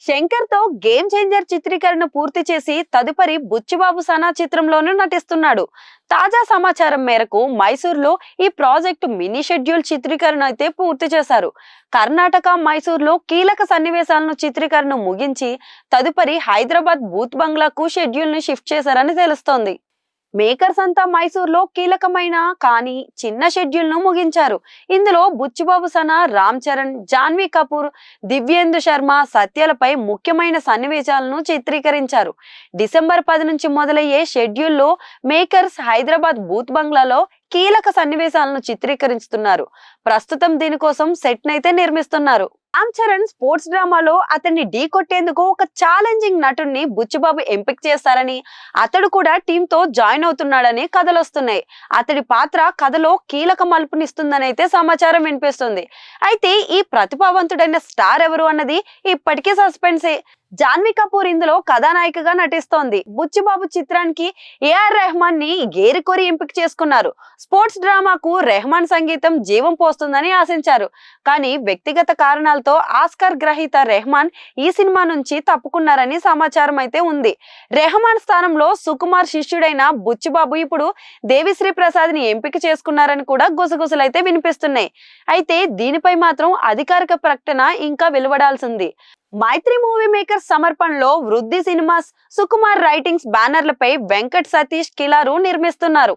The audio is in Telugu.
శంకర్ తో గేమ్ చేంజర్ చిత్రీకరణ పూర్తి చేసి తదుపరి బుచ్చిబాబు సనా చిత్రంలోనూ నటిస్తున్నాడు. తాజా సమాచారం మేరకు మైసూర్లో ఈ ప్రాజెక్టు మినీ షెడ్యూల్ చిత్రీకరణ అయితే పూర్తి చేశారు. కర్ణాటక మైసూర్లో కీలక సన్నివేశాలను చిత్రీకరణ ముగించి తదుపరి హైదరాబాద్ బూత్ బంగ్లాకు షెడ్యూల్ ని షిఫ్ట్ చేశారని తెలుస్తోంది. మేకర్స్ అంతా మైసూర్లో కీలకమైన కానీ చిన్న షెడ్యూల్ ను ముగించారు. ఇందులో బుచ్చిబాబు సనా, రామ్ చరణ్, జాన్వీ కపూర్, దివ్యేందు శర్మ, సత్యలపై ముఖ్యమైన సన్నివేశాలను చిత్రీకరించారు. డిసెంబర్ 10 నుంచి మొదలయ్యే షెడ్యూల్లో మేకర్స్ హైదరాబాద్ బూత్ బంగ్లాలో కీలక సన్నివేశాలను చిత్రీకరిస్తున్నారు. ప్రస్తుతం దీనికోసం సెట్ నైతే నిర్మిస్తున్నారు. రామ్ చరణ్ స్పోర్ట్స్ డ్రామాలో అతన్ని ఢీ కొట్టేందుకు ఒక ఛాలెంజింగ్ నటుడిని బుచ్చిబాబు ఎంపిక చేస్తారని, అతడు కూడా టీమ్ తో జాయిన్ అవుతున్నాడని కథలొస్తున్నాయి. అతడి పాత్ర కథలో కీలక మలుపునిస్తుందని అయితే సమాచారం వినిపిస్తుంది. అయితే ఈ ప్రతిభావంతుడైన స్టార్ ఎవరు అన్నది ఇప్పటికీ సస్పెన్సే. జాన్వీ కపూర్ ఇందులో కథానాయికగా నటిస్తోంది. బుచ్చిబాబు చిత్రానికి ఏఆర్ రెహమాన్ ని ఏరికోరి ఎంపిక చేసుకున్నారు. స్పోర్ట్స్ డ్రామాకు రెహమాన్ సంగీతం జీవం పోస్తుందని ఆశించారు. కానీ వ్యక్తిగత కారణాలతో ఆస్కార్ గ్రహీత రెహమాన్ ఈ సినిమా నుంచి తప్పుకున్నారని సమాచారం అయితే ఉంది. రెహమాన్ స్థానంలో సుకుమార్ శిష్యుడైన బుచ్చిబాబు ఇప్పుడు దేవిశ్రీ ప్రసాద్ ని ఎంపిక చేసుకున్నారని కూడా గుసగుసలైతే వినిపిస్తున్నాయి. అయితే దీనిపై మాత్రం అధికారిక ప్రకటన ఇంకా వెలువడాల్సింది. మైత్రి మూవీ మేకర్స్ సమర్పణలో వృద్ధి సినిమాస్, సుకుమార్ రైటింగ్స్ బ్యానర్లపై వెంకట్ సతీష్ కిలారు నిర్మిస్తున్నారు.